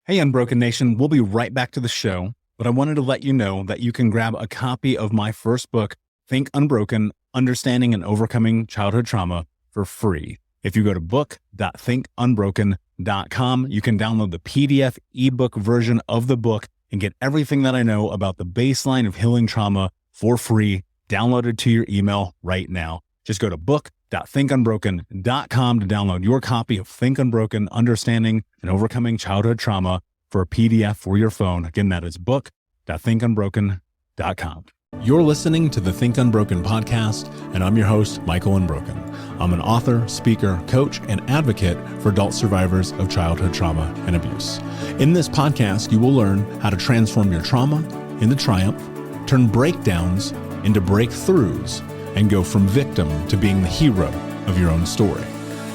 Hey, Unbroken Nation, we'll be right back to the show, but I wanted to let you know that you can grab a copy of my first book, Think Unbroken, Understanding and Overcoming Childhood Trauma, for free. If you go to book.thinkunbroken.com, you can download the PDF ebook version of the book and get everything that I know about the baseline of healing trauma for free, downloaded to your email right now. Just go to book.thinkunbroken.com to download your copy of Think Unbroken, Understanding and Overcoming Childhood Trauma for a PDF for your phone. Again, that is book.thinkunbroken.com. You're listening to the Think Unbroken podcast, and I'm your host, Michael Unbroken. I'm an author, speaker, coach, and advocate for adult survivors of childhood trauma and abuse. In this podcast, you will learn how to transform your trauma into triumph, turn breakdowns into breakthroughs, and go from victim to being the hero of your own story.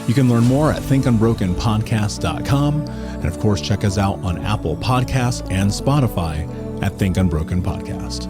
You can learn more at thinkunbrokenpodcast.com, and of course, check us out on Apple Podcasts and Spotify at Think Unbroken Podcast.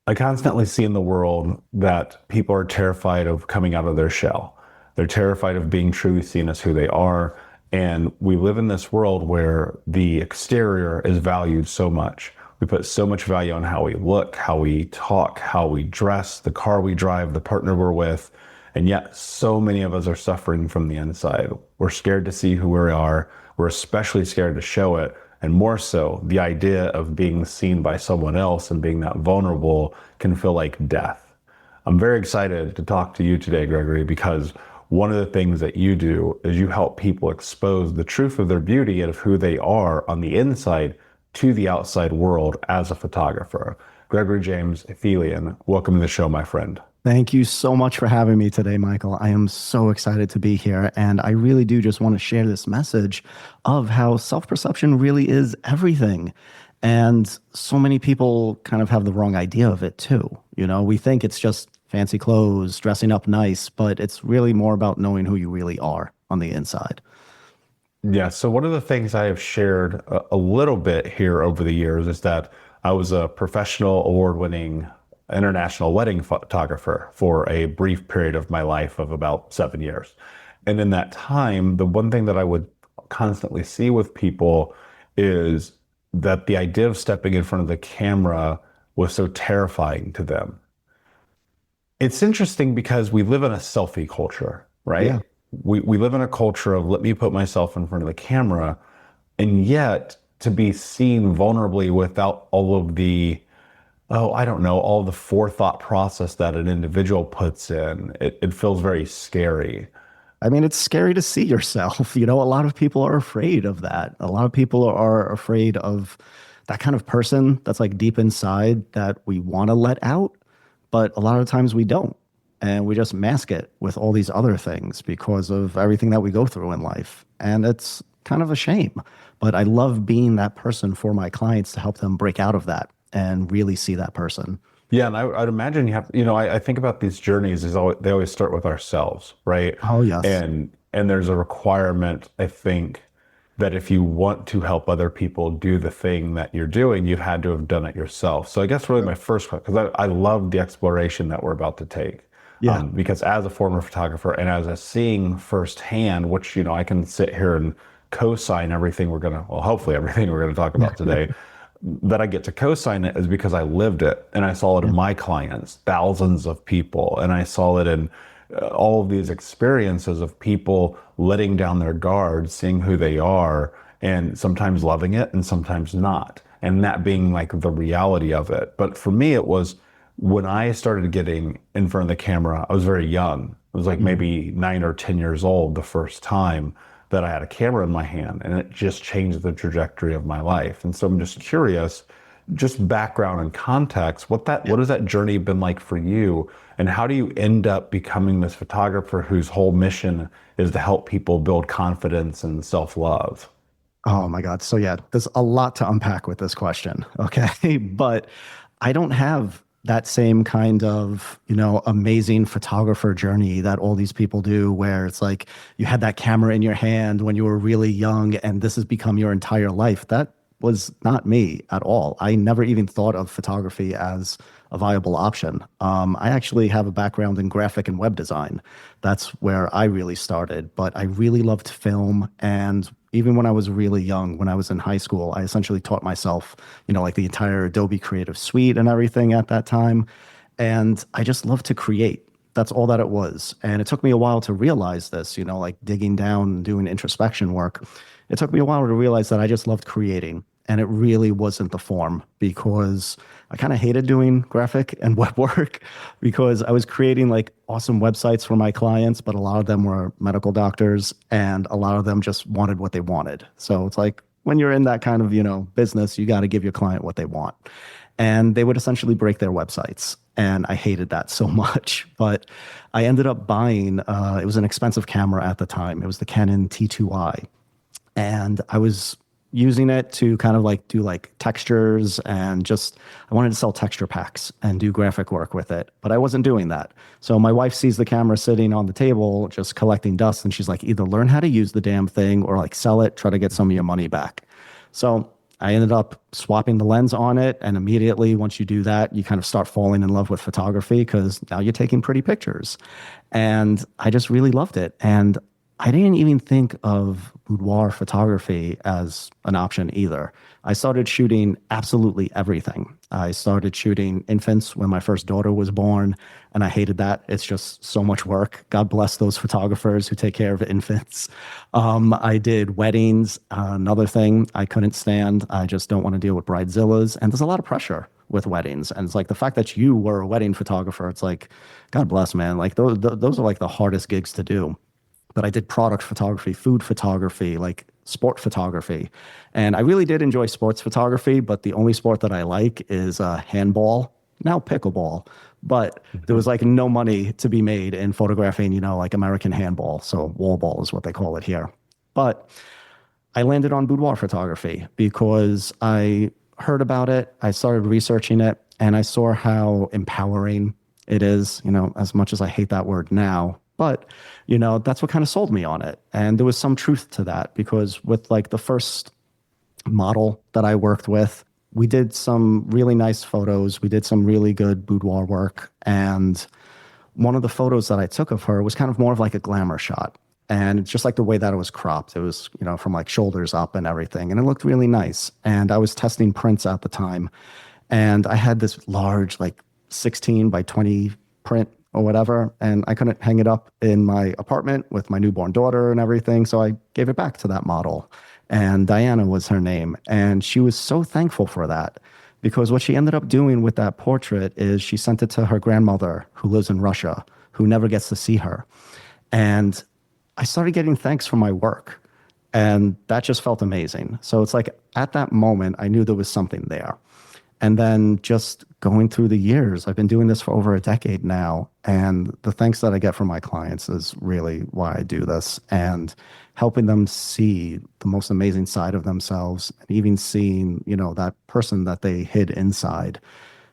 I constantly see in the world that people are terrified of coming out of their shell. They're terrified of being truly seen as who they are. And we live in this world where the exterior is valued so much. We put so much value on how we look, how we talk, how we dress, the car we drive, the partner we're with. And yet so many of us are suffering from the inside. We're scared to see who we are. We're especially scared to show it. And more so, the idea of being seen by someone else and being that vulnerable can feel like death. I'm very excited to talk to you today, Gregory, because one of the things that you do is you help people expose the truth of their beauty and of who they are on the inside to the outside world as a photographer. Gregory James Thelian, welcome to the show, my friend. Thank you so much for having me today, Michael. I am so excited to be here. And I really do just want to share this message of how self-perception really is everything. And so many people kind of have the wrong idea of it too. You know, we think it's just fancy clothes, dressing up nice, but it's really more about knowing who you really are on the inside. Yeah, so one of the things I have shared a little bit here over the years is that I was a professional award-winning international wedding photographer for a brief period of my life of about 7 years. And in that time, the one thing that I would constantly see with people is that the idea of stepping in front of the camera was so terrifying to them. It's interesting because we live in a selfie culture, right? Yeah. We live in a culture of let me put myself in front of the camera, and yet to be seen vulnerably without all of the all the forethought process that an individual puts in, it feels very scary. I mean, it's scary to see yourself. You know, a lot of people are afraid of that. A lot of people are afraid of that kind of person that's like deep inside that we want to let out, but a lot of times we don't. And we just mask it with all these other things because of everything that we go through in life. And it's kind of a shame. But I love being that person for my clients to help them break out of that and really see that person. Yeah, and I'd imagine you have, I think about these journeys they always start with ourselves, right? Oh, yes. And there's a requirement, I think, that if you want to help other people do the thing that you're doing, you've had to have done it yourself. So I guess really my first question, because I love the exploration that we're about to take. Yeah. Because as a former photographer and as a seeing firsthand, which, I can sit here and co-sign everything hopefully everything we're going to talk about today, that I get to co-sign it is because I lived it and I saw it in my clients, thousands of people. And I saw it in all of these experiences of people letting down their guard, seeing who they are, and sometimes loving it and sometimes not. And that being like the reality of it. But for me, it was when I started getting in front of the camera, I was very young. I was like maybe 9 or 10 years old the first time that I had a camera in my hand, and it just changed the trajectory of my life. And so I'm just curious, just background and context, what has that journey been like for you? And how do you end up becoming this photographer whose whole mission is to help people build confidence and self-love? Oh my God. So yeah, there's a lot to unpack with this question. Okay. But I don't have that same kind of, amazing photographer journey that all these people do, where it's like you had that camera in your hand when you were really young and this has become your entire life. That was not me at all. I never even thought of photography as a viable option. I actually have a background in graphic and web design. That's where I really started, but I really loved film. And even when I was really young, when I was in high school, I essentially taught myself, like the entire Adobe Creative Suite and everything at that time. And I just love to create. That's all that it was. And it took me a while to realize this, like digging down and doing introspection work. It took me a while to realize that I just loved creating. And it really wasn't the form, because I kind of hated doing graphic and web work, because I was creating like awesome websites for my clients, but a lot of them were medical doctors and a lot of them just wanted what they wanted. So it's like when you're in that kind of, business, you got to give your client what they want. And they would essentially break their websites. And I hated that so much. But I ended up buying, it was an expensive camera at the time. It was the Canon T2i. And I was using it to kind of like do like textures, and just I wanted to sell texture packs and do graphic work with it, but I wasn't doing that. So my wife sees the camera sitting on the table just collecting dust, and she's like, either learn how to use the damn thing or like sell it, try to get some of your money back. So I ended up swapping the lens on it, and immediately once you do that, you kind of start falling in love with photography, because now you're taking pretty pictures. And I just really loved it. And I didn't even think of boudoir photography as an option either. I started shooting absolutely everything. I started shooting infants when my first daughter was born, and I hated that. It's just so much work. God bless those photographers who take care of infants. I did weddings, another thing I couldn't stand. I just don't want to deal with bridezillas, and there's a lot of pressure with weddings. And it's like the fact that you were a wedding photographer, it's like, God bless, man. Like those are like the hardest gigs to do. But I did product photography, food photography, like sport photography. And I really did enjoy sports photography, but the only sport that I like is handball, now pickleball. But there was like no money to be made in photographing, like American handball. So wall ball is what they call it here. But I landed on boudoir photography because I heard about it. I started researching it, and I saw how empowering it is, as much as I hate that word now. But, that's what kind of sold me on it. And there was some truth to that, because with like the first model that I worked with, we did some really nice photos. We did some really good boudoir work. And one of the photos that I took of her was kind of more of like a glamour shot. And just like the way that it was cropped, it was, from like shoulders up and everything. And it looked really nice. And I was testing prints at the time. And I had this large, like 16 by 20 print or whatever, and I couldn't hang it up in my apartment with my newborn daughter and everything, so I gave it back to that model. And Diana was her name, and she was so thankful for that, because what she ended up doing with that portrait is she sent it to her grandmother, who lives in Russia, who never gets to see her. And I started getting thanks for my work, and that just felt amazing. So it's like at that moment, I knew there was something there. And then just going through the years, I've been doing this for over a decade now. And the thanks that I get from my clients is really why I do this, and helping them see the most amazing side of themselves, and even seeing, that person that they hid inside.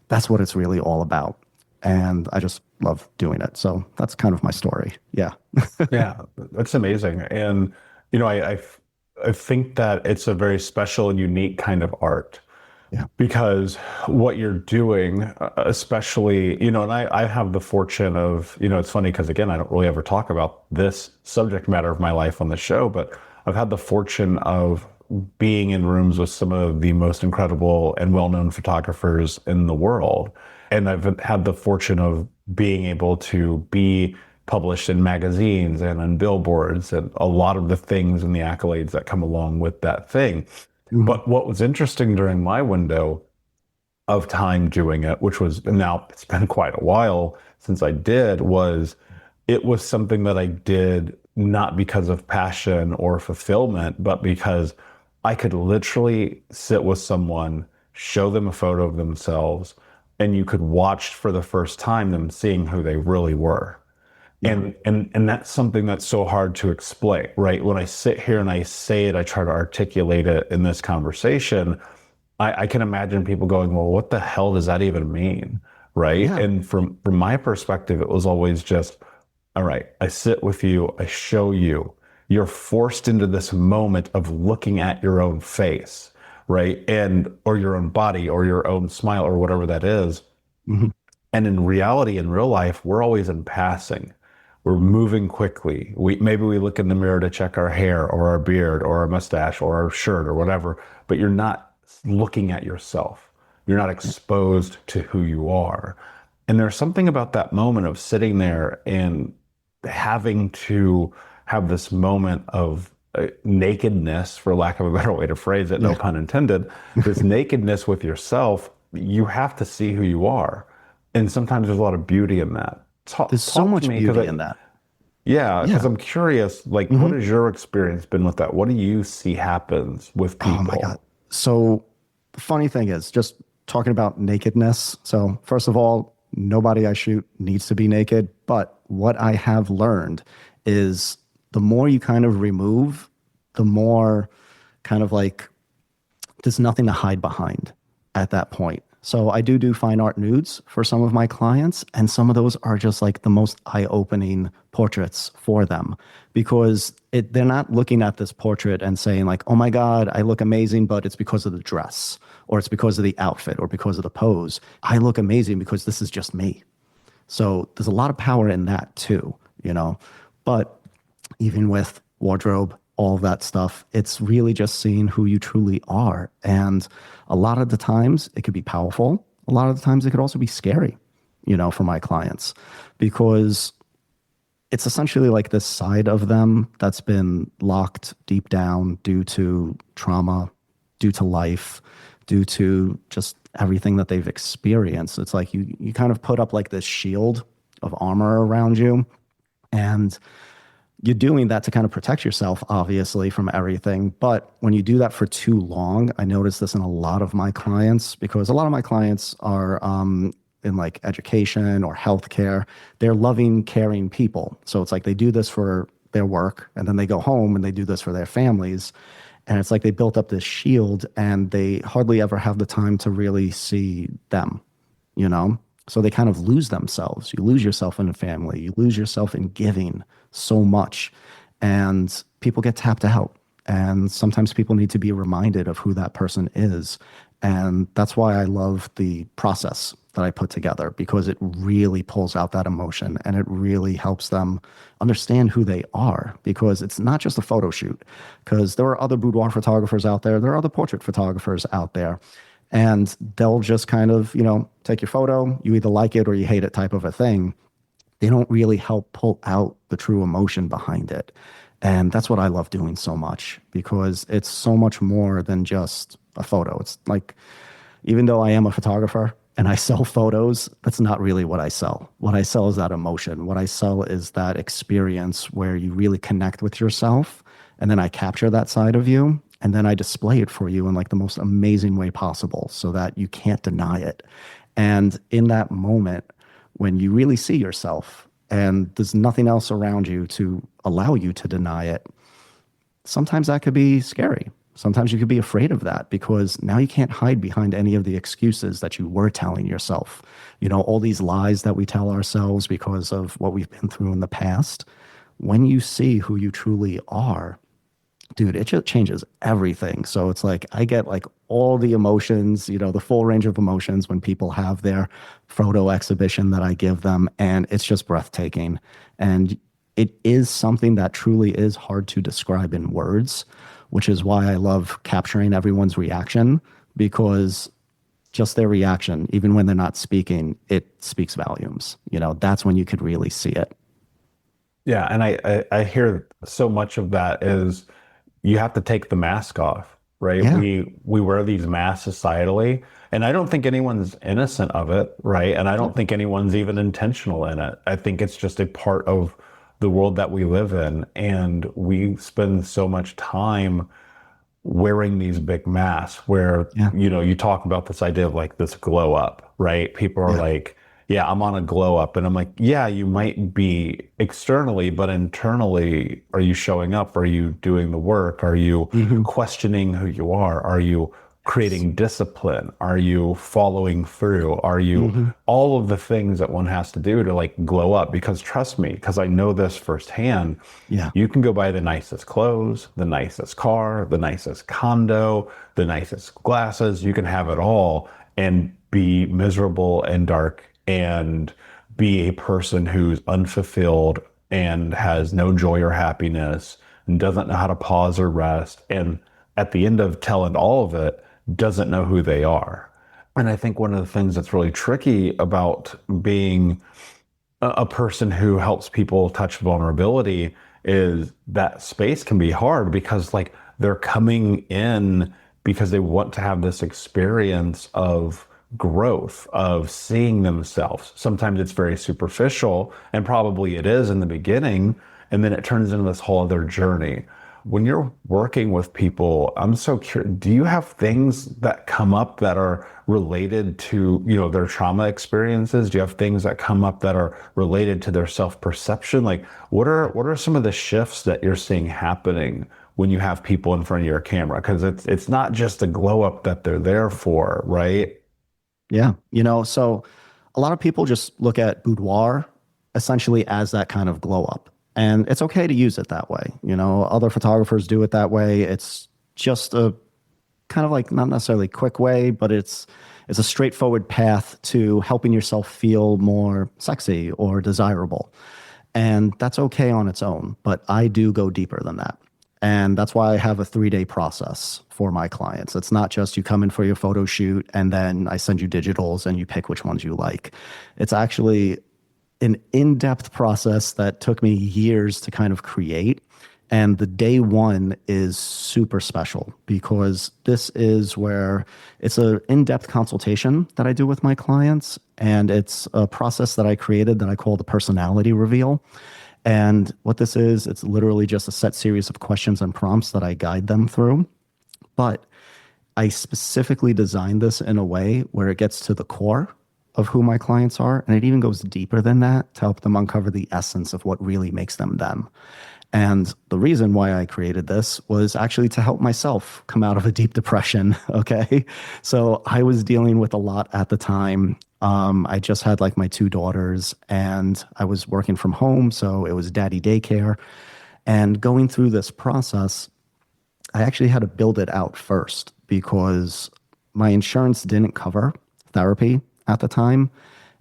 That's what it's really all about. And I just love doing it. So that's kind of my story. Yeah. Yeah, that's amazing. And, I think that it's a very special and unique kind of art. Yeah. Because what you're doing, especially, and I have the fortune of, it's funny because, again, I don't really ever talk about this subject matter of my life on the show, but I've had the fortune of being in rooms with some of the most incredible and well-known photographers in the world. And I've had the fortune of being able to be published in magazines and on billboards, and a lot of the things and the accolades that come along with that thing. But what was interesting during my window of time doing it, which was, now it's been quite a while since I did, was it was something that I did not because of passion or fulfillment, but because I could literally sit with someone, show them a photo of themselves, and you could watch for the first time them seeing who they really were. And that's something that's so hard to explain, right? When I sit here and I say it, I try to articulate it in this conversation. I can imagine people going, well, what the hell does that even mean? Right. Yeah. And from my perspective, it was always just, all right, I sit with you, I show you, you're forced into this moment of looking at your own face, right? Or your own body or your own smile or whatever that is. Mhm. And in reality, in real life, we're always in passing. We're moving quickly. Maybe we look in the mirror to check our hair or our beard or our mustache or our shirt or whatever, but you're not looking at yourself. You're not Yeah. exposed to who you are. And there's something about that moment of sitting there and having to have this moment of nakedness, for lack of a better way to phrase it, no Yeah. pun intended, this nakedness with yourself. You have to see who you are. And sometimes there's a lot of beauty in that. There's so Talk to much me because beauty in that. yeah, because Yeah. I'm curious, like, what Mhm. has your experience been with that? What do you see happens with Oh my God. people? So the funny thing is, just talking about nakedness. So, first of all, nobody I shoot needs to be naked. But what I have learned is the more you kind of remove, the more kind of like there's nothing to hide behind at that point. So I do fine art nudes for some of my clients, and some of those are just like the most eye-opening portraits for them because they're not looking at this portrait and saying like, "Oh my God, I look amazing," but it's because of the dress, or it's because of the outfit, or because of the pose. I look amazing because this is just me. So there's a lot of power in that too, you know. But even with wardrobe, all of that stuff, it's really just seeing who you truly are. And a lot of the times it could be powerful. A lot of the times it could also be scary, you know, for my clients, because it's essentially like this side of them that's been locked deep down due to trauma, due to life, due to just everything that they've experienced. It's like you kind of put up like this shield of armor around you, and you're doing that to kind of protect yourself, obviously, from everything. But when you do that for too long, I notice this in a lot of my clients because a lot of my clients are in like education or healthcare. They're loving, caring people. So it's like they do this for their work and then they go home and they do this for their families. And it's like they built up this shield and they hardly ever have the time to really see them, you know? So they kind of lose themselves. You lose yourself in a family, you lose yourself in giving so much, and people get tapped out. And sometimes people need to be reminded of who that person is. And that's why I love the process that I put together because it really pulls out that emotion and it really helps them understand who they are because it's not just a photo shoot. Because there are other boudoir photographers out there, there are other portrait photographers out there, and they'll just kind of, you know, take your photo, you either like it or you hate it type of a thing. They don't really help pull out the true emotion behind it. And that's what I love doing so much because it's so much more than just a photo. It's like, even though I am a photographer and I sell photos, that's not really what I sell. What I sell is that emotion. What I sell is that experience where you really connect with yourself. And then I capture that side of you and then I display it for you in like the most amazing way possible so that you can't deny it. And in that moment, when you really see yourself and there's nothing else around you to allow you to deny it, sometimes that could be scary. Sometimes you could be afraid of that because now you can't hide behind any of the excuses that you were telling yourself. You know, all these lies that we tell ourselves because of what we've been through in the past. When you see who you truly are, dude, it just changes everything. So it's like I get like all the emotions, you know, the full range of emotions when people have their photo exhibition that I give them, and it's just breathtaking. And it is something that truly is hard to describe in words, which is why I love capturing everyone's reaction because just their reaction, even when they're not speaking, it speaks volumes. You know, that's when you could really see it. Yeah, and I hear so much of that is you have to take the mask off, right? Yeah. We wear these masks societally, and I don't think anyone's innocent of it, right? And I don't think anyone's even intentional in it. I think it's just a part of the world that we live in, and we spend so much time wearing these big masks where, Yeah. you know, you talk about this idea of like this glow up, right? People are Yeah. like, yeah, I'm on a glow up. And I'm like, yeah, you might be externally, but internally, are you showing up? Are you doing the work? Are you Hmm. questioning who you are? Are you creating discipline? Are you following through? Are you Hmm. all of the things that one has to do to like glow up? Because trust me, because I know this firsthand, Yeah. you can go buy the nicest clothes, the nicest car, the nicest condo, the nicest glasses. You can have it all. and be miserable and dark and be a person who's unfulfilled and has no joy or happiness and doesn't know how to pause or rest. And at the end of telling all of it, doesn't know who they are. And I think one of the things that's really tricky about being a person who helps people touch vulnerability is that space can be hard because like they're coming in because they want to have this experience of growth, of seeing themselves. Sometimes it's very superficial, and probably it is in the beginning, and then it turns into this whole other journey. When you're working with people, I'm so curious, do you have things that come up that are related to, their trauma experiences? Do you have things that come up that are related to their self-perception? Like what are some of the shifts that you're seeing happening when you have people in front of your camera? Because it's not just a glow up that they're there for, right? Yeah. So a lot of people just look at boudoir essentially as that kind of glow up. And it's okay to use it that way. Other photographers do it that way. It's just a kind of like not necessarily quick way, but it's a straightforward path to helping yourself feel more sexy or desirable. And that's okay on its own, but I do go deeper than that. And that's why I have a 3-day process for my clients. It's not just you come in for your photo shoot and then I send you digitals and you pick which ones you like. It's actually an in-depth process that took me years to kind of create. And the day one is super special because this is where it's an in-depth consultation that I do with my clients. And it's a process that I created that I call the personality reveal. And what this is, it's literally just a set series of questions and prompts that I guide them through. But I specifically designed this in a way where it gets to the core of who my clients are. And it even goes deeper than that to help them uncover the essence of what really makes them them. And the reason why I created this was actually to help myself come out of a deep depression. Okay. So I was dealing with a lot at the time. I just had like my 2 daughters and I was working from home. So it was daddy daycare. And going through this process, I actually had to build it out first because my insurance didn't cover therapy at the time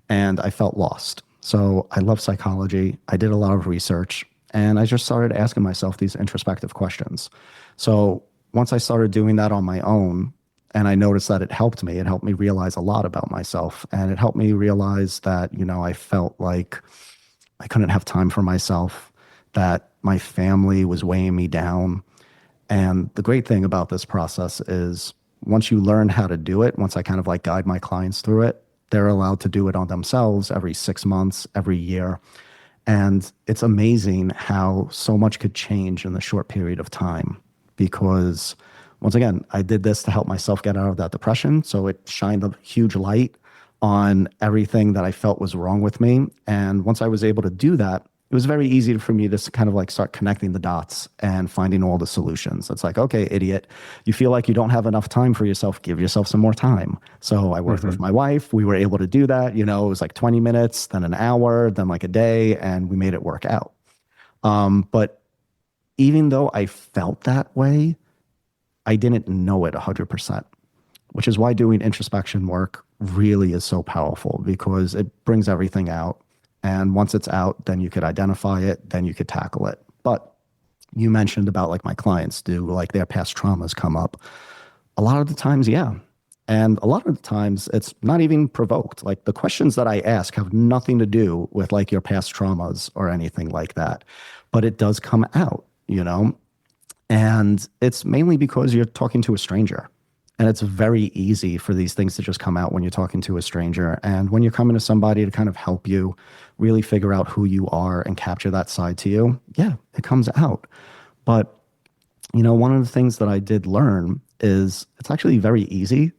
and I felt lost. So I love psychology. I did a lot of research and I just started asking myself these introspective questions. So once I started doing that on my own, and I noticed that it helped me realize a lot about myself. And it helped me realize that, I felt like I couldn't have time for myself, that my family was weighing me down. And the great thing about this process is once you learn how to do it, once I kind of like guide my clients through it, they're allowed to do it on themselves every 6 months, every year. And it's amazing how so much could change in the short period of time because once again, I did this to help myself get out of that depression. So it shined a huge light on everything that I felt was wrong with me. And once I was able to do that, it was very easy for me to kind of like start connecting the dots and finding all the solutions. It's like, okay, idiot, you feel like you don't have enough time for yourself. Give yourself some more time. So I worked with my wife. We were able to do that. It was like 20 minutes, then an hour, then like a day, and we made it work out. But even though I felt that way, I didn't know it 100%, which is why doing introspection work really is so powerful because it brings everything out. And once it's out, then you could identify it, then you could tackle it. But you mentioned about like my clients do like their past traumas come up. A lot of the times, yeah. And a lot of the times it's not even provoked. Like the questions that I ask have nothing to do with like your past traumas or anything like that. But it does come out, And it's mainly because you're talking to a stranger. And it's very easy for these things to just come out when you're talking to a stranger. And when you're coming to somebody to kind of help you really figure out who you are and capture that side to you, yeah, it comes out. But, one of the things that I did learn is it's actually very easy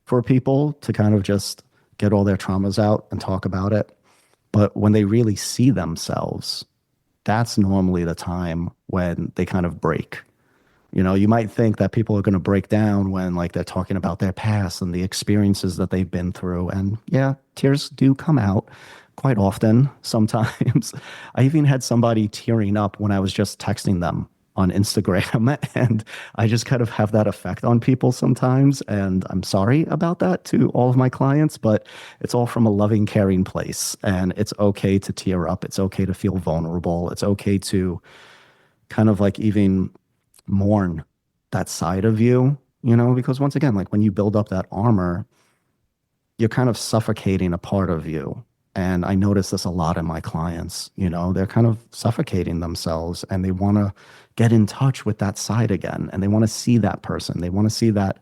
for people to kind of just get all their traumas out and talk about it. But when they really see themselves, that's normally the time when they kind of break. You might think that people are going to break down when like they're talking about their past and the experiences that they've been through. And yeah, tears do come out quite often sometimes. I even had somebody tearing up when I was just texting them on Instagram. And I just kind of have that effect on people sometimes. And I'm sorry about that to all of my clients, but it's all from a loving, caring place. And it's okay to tear up. It's okay to feel vulnerable. It's okay to kind of like even mourn that side of you, because once again, like when you build up that armor, you're kind of suffocating a part of you. And I notice this a lot in my clients, they're kind of suffocating themselves and they want to get in touch with that side again. And they want to see that person. They want to see that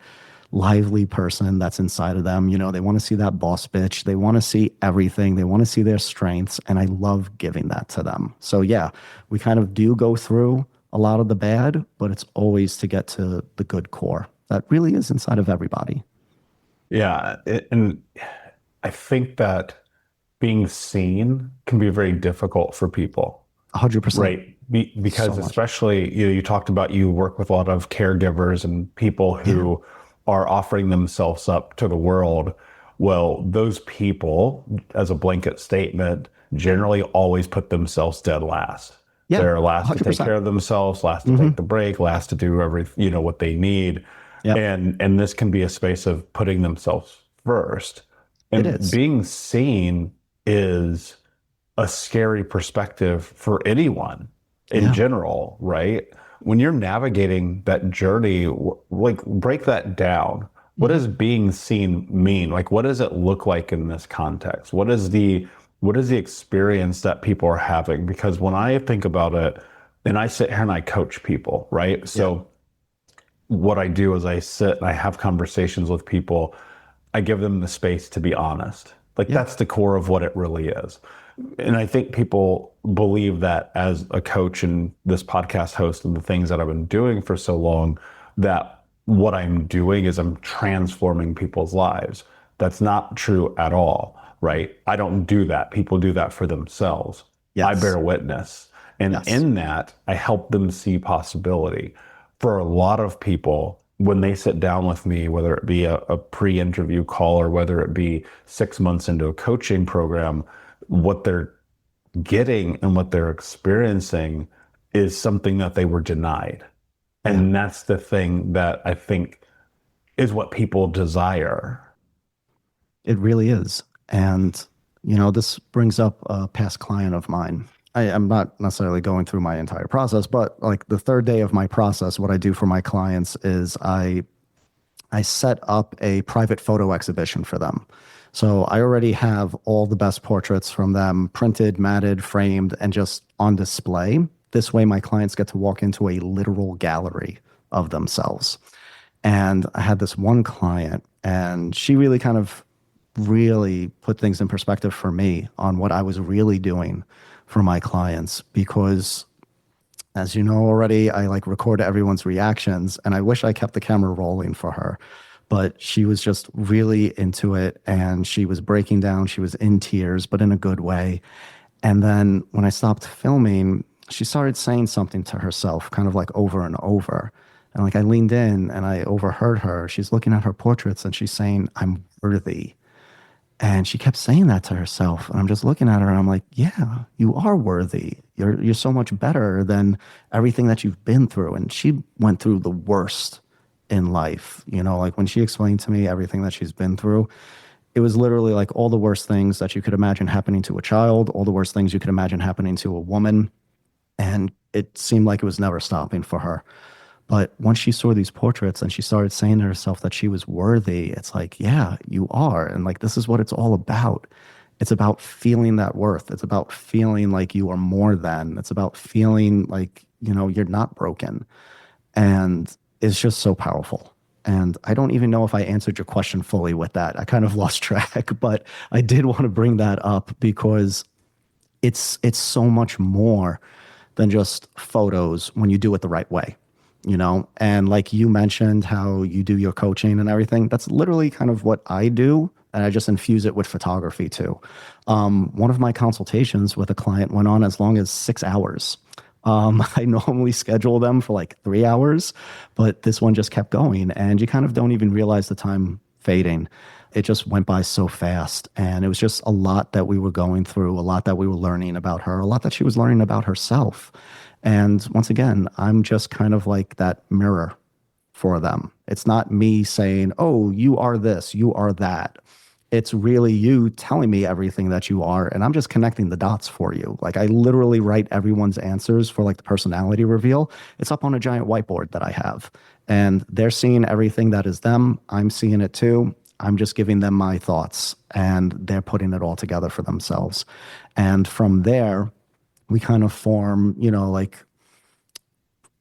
lively person that's inside of them. They want to see that boss bitch. They want to see everything. They want to see their strengths. And I love giving that to them. So yeah, we kind of do go through a lot of the bad, but it's always to get to the good core that really is inside of everybody. Yeah. And I think that being seen can be very difficult for people. 100%. Right. Because So much. especially, you talked about you work with a lot of caregivers and people who are offering themselves up to the world. Well, those people, as a blanket statement, generally always put themselves dead last. Yeah, They're last to take 100%. care of themselves, last to take the break, last to do what they need. Yep. And this can be a space of putting themselves first. It And is. being seen is a scary perspective for anyone in Yeah. general, right? When you're navigating that journey, like break that down. What does being seen mean? Like, what does it look like in this context? What is the experience that people are having? Because when I think about it, and I sit here and I coach people, right? So what I do is I sit and I have conversations with people. I give them the space to be honest. Like Yeah. that's the core of what it really is. And I think people believe that as a coach and this podcast host and the things that I've been doing for so long, that what I'm doing is I'm transforming people's lives. That's not true at all, right? I don't do that. People do that for themselves. I Yes. bear witness. And Yes. in that, I help them see possibility. For a lot of people, when they sit down with me, whether it be a pre-interview call or whether it be 6 months into a coaching program, what they're getting and what they're experiencing is something that they were denied. Yeah. And that's the thing that I think is what people desire. It really is. And, this brings up a past client of mine. I'm not necessarily going through my entire process, but like the third day of my process, what I do for my clients is I set up a private photo exhibition for them. So I already have all the best portraits from them printed, matted, framed, and just on display. This way, my clients get to walk into a literal gallery of themselves. And I had this one client, and she really kind of really put things in perspective for me on what I was really doing for my clients. Because as you know already, I like record everyone's reactions, and I wish I kept the camera rolling for her. But she was just really into it, and she was breaking down. She was in tears, but in a good way. And then when I stopped filming, she started saying something to herself, kind of like over and over. And like I leaned in and I overheard her. She's looking at her portraits and she's saying, "I'm worthy." And she kept saying that to herself. And I'm just looking at her and I'm like, yeah, you are worthy. You're so much better than everything that you've been through. And she went through the worst in life. Like when she explained to me everything that she's been through, it was literally like all the worst things that you could imagine happening to a child, all the worst things you could imagine happening to a woman. And it seemed like it was never stopping for her. But once she saw these portraits and she started saying to herself that she was worthy, it's like, yeah, you are. And like, this is what it's all about. It's about feeling that worth. It's about feeling like you are more than. It's about feeling like, you're not broken. And it's just so powerful. And I don't even know if I answered your question fully with that. I kind of lost track, but I did want to bring that up because it's so much more than just photos when you do it the right way. And like you mentioned how you do your coaching and everything, that's literally kind of what I do. And I just infuse it with photography too. One of my consultations with a client went on as long as 6 hours. I normally schedule them for like 3 hours, but this one just kept going and you kind of don't even realize the time fading. it just went by so fast. And it was just a lot that we were going through, a lot that we were learning about her, a lot that she was learning about herself. And once again, I'm just kind of like that mirror for them. It's not me saying, oh, you are this, you are that. It's really you telling me everything that you are, and I'm just connecting the dots for you. Like I literally write everyone's answers for like the personality reveal. It's up on a giant whiteboard that I have, and they're seeing everything that is them. I'm seeing it too. I'm just giving them my thoughts, and they're putting it all together for themselves. And from there, we kind of form, like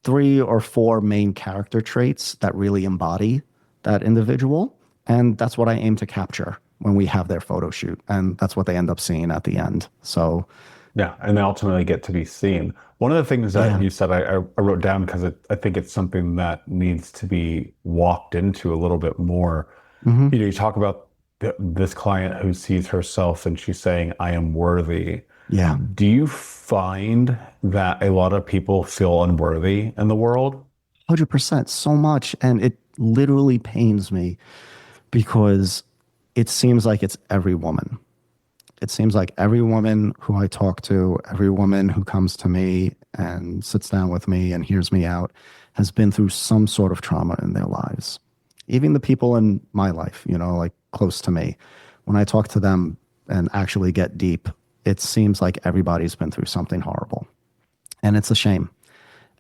3 or 4 main character traits that really embody that individual. And that's what I aim to capture when we have their photo shoot. And that's what they end up seeing at the end. So, Yeah, and they ultimately get to be seen. One of the things that yeah. you said, I wrote down because I think it's something that needs to be walked into a little bit more. Hmm. You talk about this client who sees herself and she's saying, I am worthy. Yeah. Do you find that a lot of people feel unworthy in the world? 100%. So much. And it literally pains me because it seems like it's every woman. It seems like every woman who I talk to, every woman who comes to me and sits down with me and hears me out has been through some sort of trauma in their lives. Even the people in my life, like close to me, when I talk to them and actually get deep, it seems like everybody's been through something horrible. And it's a shame.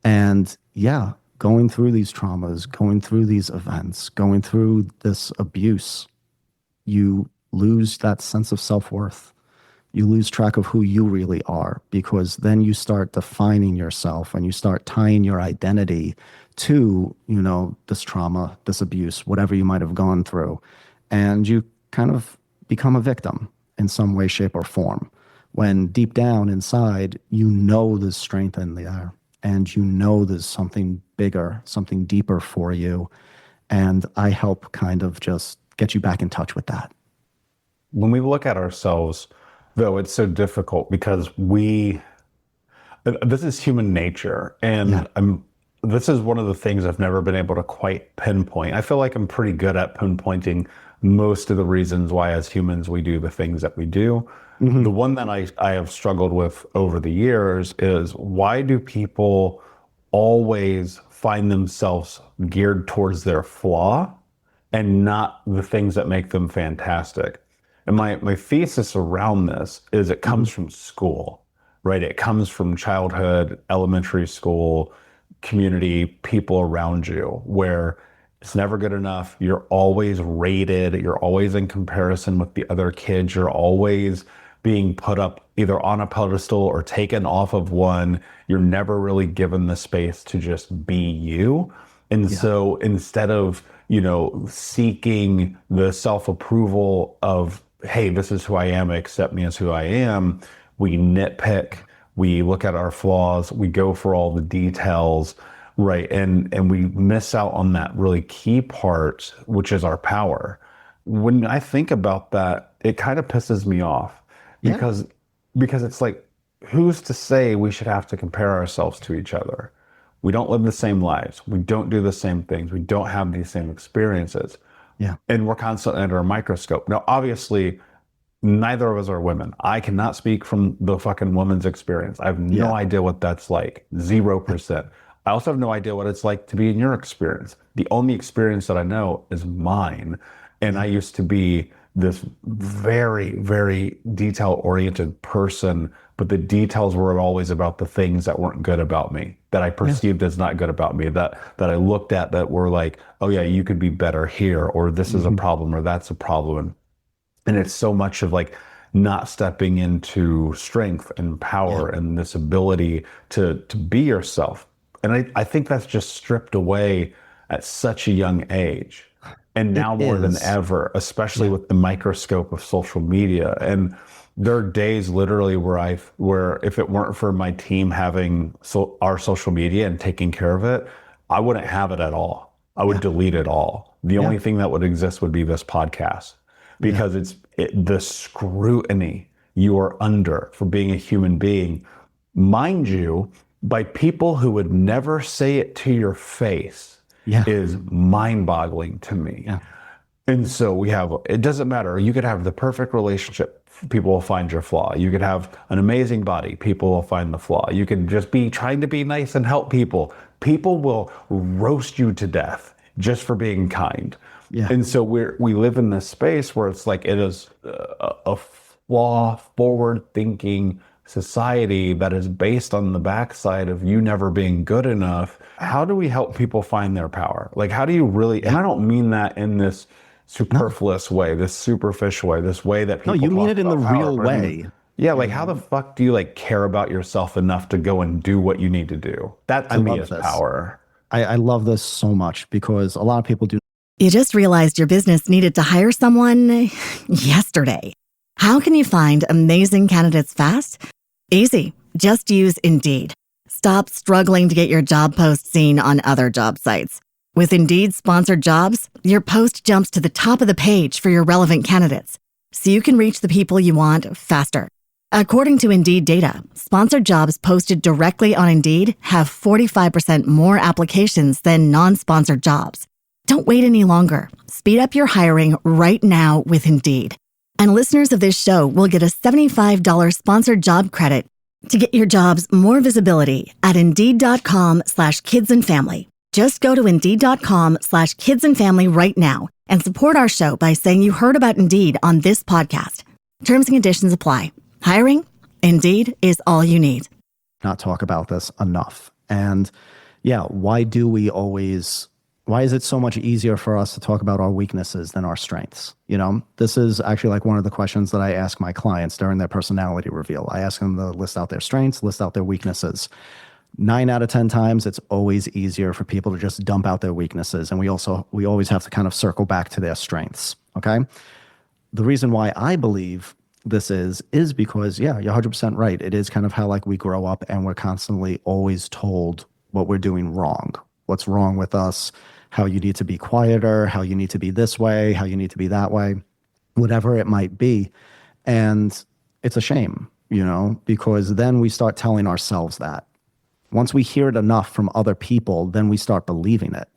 And yeah, going through these traumas, going through these events, going through this abuse, you lose that sense of self-worth. You lose track of who you really are because then you start defining yourself and you start tying your identity to, this trauma, this abuse, whatever you might have gone through. And you kind of become a victim in some way, shape, or form. When deep down inside, there's strength in there and there's something bigger, something deeper for you. And I help kind of just get you back in touch with that. When we look at ourselves, though, it's so difficult because this is human nature. Yeah. And this is one of the things I've never been able to quite pinpoint. I feel like I'm pretty good at pinpointing most of the reasons why, as humans, we do the things that we do. Hmm. The one that I have struggled with over the years is why do people always find themselves geared towards their flaw and not the things that make them fantastic? And my thesis around this is it Hmm. comes from school, right? It comes from childhood, elementary school, community, people around you, where it's never good enough. You're always rated. You're always in comparison with the other kids. You're always being put up either on a pedestal or taken off of one. You're never really given the space to just be you. And Yeah. so instead of, seeking the self-approval of, hey, this is who I am, accept me as who I am, we nitpick, we look at our flaws, we go for all the details, right? And we miss out on that really key part, which is our power. When I think about that, it kind of pisses me off Yeah. because it's like, who's to say we should have to compare ourselves to each other? We don't live the same lives. We don't do the same things. We don't have these same experiences. Yeah. And we're constantly under a microscope. Now, obviously, neither of us are women. I cannot speak from the fucking woman's experience. I have no Yeah. idea what that's like. 0%. I also have no idea what it's like to be in your experience. The only experience that I know is mine. And Yeah. I used to be this very, very detail oriented person, but the details were always about the things that weren't good about me, that I Yeah. perceived as not good about me, that I looked at that were like, oh yeah, you could be better here, or this is a Hmm. problem, or that's a problem. And it's so much of like not stepping into strength and Yeah. power and this ability to be yourself. And I think that's just stripped away at such a young age. And It now more than is. ever, especially Yeah. with the microscope of social media. And there are days literally where if it weren't for my team having our social media and taking care of it, I wouldn't have it at all. I would Yeah. delete it all. The Yeah. only thing that would exist would be this podcast Yeah. because the scrutiny you are under for being a human being, mind you, by people who would never say it to your face Yeah. is mind-boggling to me. Yeah. And so it doesn't matter. You could have the perfect relationship. People will find your flaw. You could have an amazing body. People will find the flaw. You can just be trying to be nice and help people. People will roast you to death just for being kind. Yeah. And so we live in this space where it's like it is a flaw forward thinking society that is based on the backside of you never being good enough. How do we help people find their power? Like, how do you really, and I don't mean that in this superfluous way, this superficial way, this way that No, people you mean talk it in the about power, real but I mean, way. yeah, like how the fuck do you like care about yourself enough to go and do what you need to do? That I to me love is this. power. I love this so much because a lot of people do. You just realized your business needed to hire someone yesterday. How can you find amazing candidates fast? Easy. Just use Indeed. Stop struggling to get your job post seen on other job sites. With Indeed sponsored jobs, your post jumps to the top of the page for your relevant candidates, so you can reach the people you want faster. According to Indeed data, sponsored jobs posted directly on Indeed have 45% more applications than non-sponsored jobs. Don't wait any longer. Speed up your hiring right now with Indeed. And listeners of this show will get a $75 sponsored job credit to get your jobs more visibility at Indeed.com/kidsandfamily. Just go to Indeed.com/kidsandfamily right now and support our show by saying you heard about Indeed on this podcast. Terms and conditions apply. Hiring? Indeed is all you need. Not talk about this enough. And yeah, why is it so much easier for us to talk about our weaknesses than our strengths? You know, this is actually like one of the questions that I ask my clients during their personality reveal. I ask them to list out their strengths, list out their weaknesses. 9 out of 10 times, it's always easier for people to just dump out their weaknesses. And we always have to kind of circle back to their strengths. Okay. The reason why I believe this is because, yeah, you're 100% right. It is kind of how like we grow up and we're constantly always told what we're doing wrong, what's wrong with us, how you need to be quieter, how you need to be this way, how you need to be that way, whatever it might be. And it's a shame, you know, because then we start telling ourselves that. Once we hear it enough from other people, then we start believing it.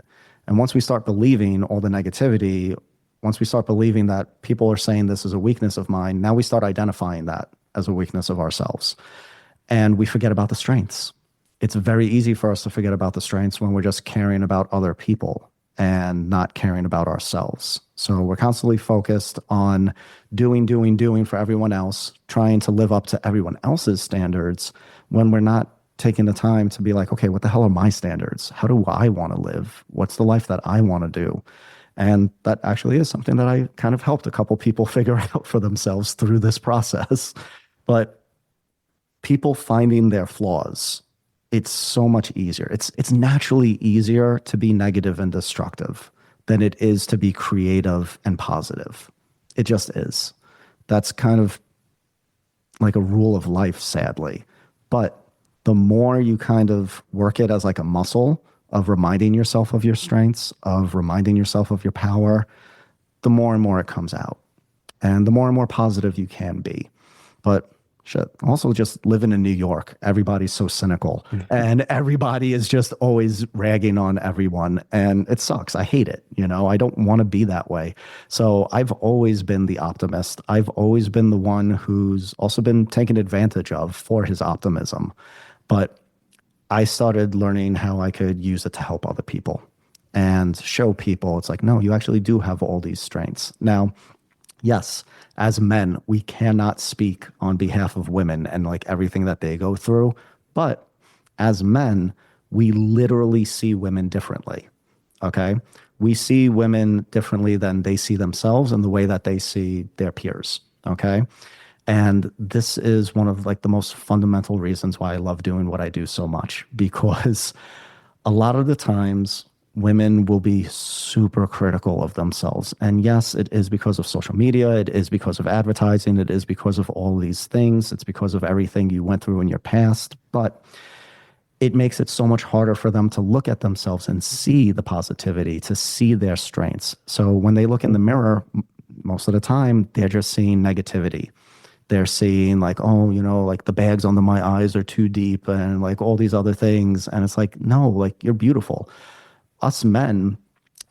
And once we start believing all the negativity, once we start believing that people are saying this is a weakness of mine, now we start identifying that as a weakness of ourselves. And we forget about the strengths. It's very easy for us to forget about the strengths when we're just caring about other people and not caring about ourselves. So we're constantly focused on doing for everyone else, trying to live up to everyone else's standards when we're not taking the time to be like, okay, what the hell are my standards? How do I want to live? What's the life that I want to do? And that actually is something that I kind of helped a couple people figure out for themselves through this process. But people finding their flaws, it's so much easier. It's naturally easier to be negative and destructive than it is to be creative and positive. It just is. That's kind of like a rule of life, sadly. But the more you kind of work it as like a muscle of reminding yourself of your strengths, of reminding yourself of your power, the more and more it comes out. And the more positive you can be. But shit, also just living in New York, everybody's so cynical and everybody is just always ragging on everyone. And it sucks. I hate it. You know, I don't want to be that way. So I've always been the optimist. I've always been the one who's also been taken advantage of for his optimism. But I started learning how I could use it to help other people and show people it's like, no, you actually do have all these strengths. Now, yes, as men, we cannot speak on behalf of women and like everything that they go through. But as men, we literally see women differently. Okay. We see women differently than they see themselves and the way that they see their peers. Okay. And this is one of like the most fundamental reasons why I love doing what I do so much, because a lot of the times women will be super critical of themselves. And yes, it is because of social media. It is because of advertising. It is because of all these things. It's because of everything you went through in your past. But it makes it so much harder for them to look at themselves and see the positivity, to see their strengths. So when they look in the mirror, most of the time, they're just seeing negativity. They're seeing like, oh, you know, like the bags under my eyes are too deep and like all these other things. And it's like, no, like you're beautiful. Us men,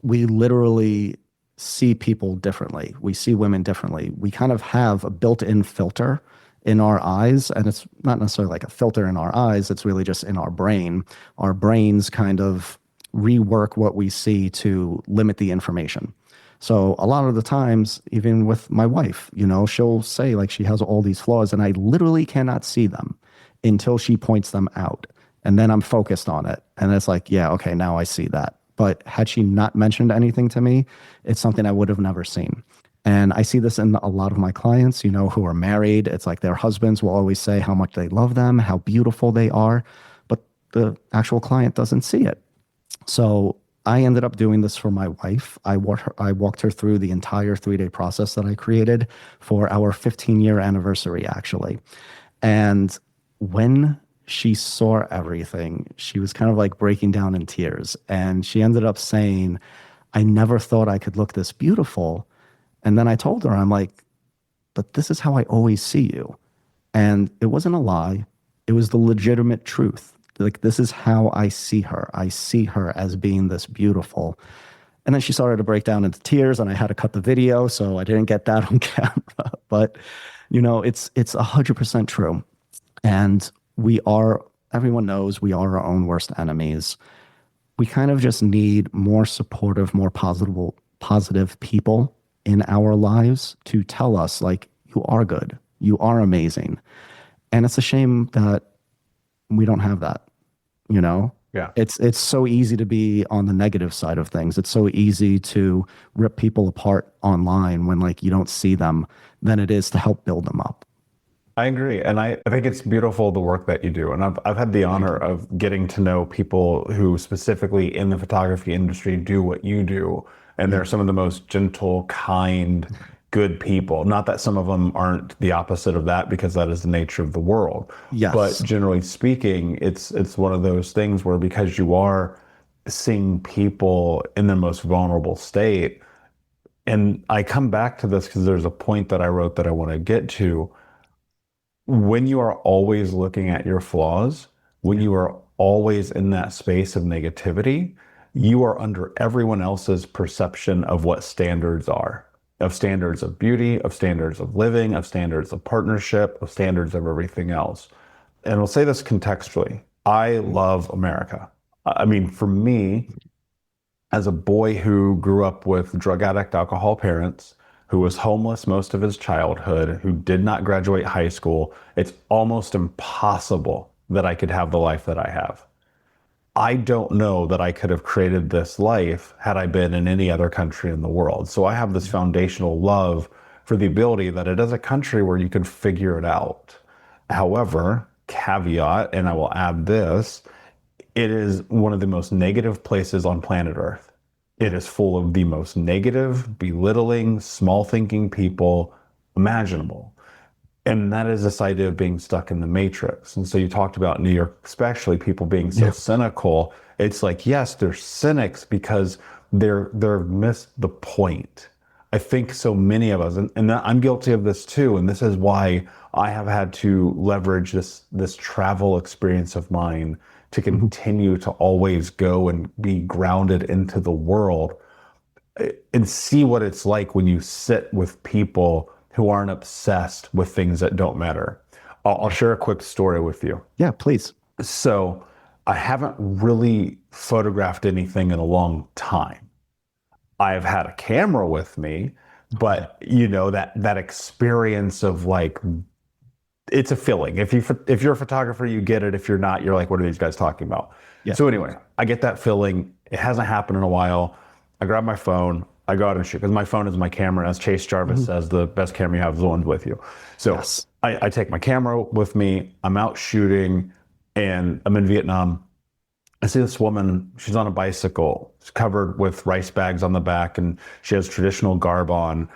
we literally see people differently. We see women differently. We kind of have a built-in filter in our eyes, and it's not necessarily like a filter in our eyes, it's really just in our brain. Our brains kind of rework what we see to limit the information. So a lot of the times, even with my wife, she'll say like she has all these flaws and I literally cannot see them until she points them out. And then I'm focused on it. And it's like, yeah, okay, now I see that. But had she not mentioned anything to me, it's something I would have never seen. And I see this in a lot of my clients, who are married. It's like their husbands will always say how much they love them, how beautiful they are, but the actual client doesn't see it. So I ended up doing this for my wife. I walked her through the entire 3-day process that I created for our 15-year anniversary, actually. And when she saw everything, she was kind of like breaking down in tears. And she ended up saying, I never thought I could look this beautiful. And then I told her, I'm like, but this is how I always see you. And it wasn't a lie. It was the legitimate truth. Like, this is how I see her. I see her as being this beautiful. And then she started to break down into tears and I had to cut the video. So I didn't get that on camera, but it's 100% true. And everyone knows we are our own worst enemies. We kind of just need more supportive, more positive people in our lives to tell us like, you are good, you are amazing. And it's a shame that we don't have that, Yeah. It's so easy to be on the negative side of things. It's so easy to rip people apart online when like you don't see them than it is to help build them up. I agree. And I think it's beautiful, the work that you do. And I've had the honor of getting to know people who specifically in the photography industry do what you do. And they're some of the most gentle, kind, good people. Not that some of them aren't the opposite of that, because that is the nature of the world. Yes. But generally speaking, it's one of those things where, because you are seeing people in their most vulnerable state, and I come back to this because there's a point that I wrote that I want to get to. When you are always looking at your flaws, when you are always in that space of negativity, you are under everyone else's perception of what standards are, of standards of beauty, of standards of living, of standards of partnership, of standards of everything else. And I'll say this contextually. I love America. I mean, for me, as a boy who grew up with drug addict, alcohol parents, who was homeless most of his childhood, who did not graduate high school, it's almost impossible that I could have the life that I have. I don't know that I could have created this life had I been in any other country in the world. So I have this foundational love for the ability that it is a country where you can figure it out. However, caveat, and I will add this, it is one of the most negative places on planet Earth. It is full of the most negative, belittling, small-thinking people imaginable. And that is this idea of being stuck in the matrix. And so you talked about New York, especially people being so cynical. It's like, yes, they're cynics because they're missed the point. I think so many of us, and I'm guilty of this too. And this is why I have had to leverage this travel experience of mine to continue to always go and be grounded into the world and see what it's like when you sit with people who aren't obsessed with things that don't matter. I'll share a quick story with you. Yeah, please. So I haven't really photographed anything in a long time. I've had a camera with me, but that experience of like, it's a feeling. If you're a photographer, you get it. If you're not, you're like, what are these guys talking about? Yeah. So anyway, I get that feeling. It hasn't happened in a while. I grab my phone. I go out and shoot, because my phone is my camera. As Chase Jarvis says, the best camera you have is the one with you. So yes. I take my camera with me. I'm out shooting, and I'm in Vietnam. I see this woman. She's on a bicycle. She's covered with rice bags on the back, and she has traditional garb on.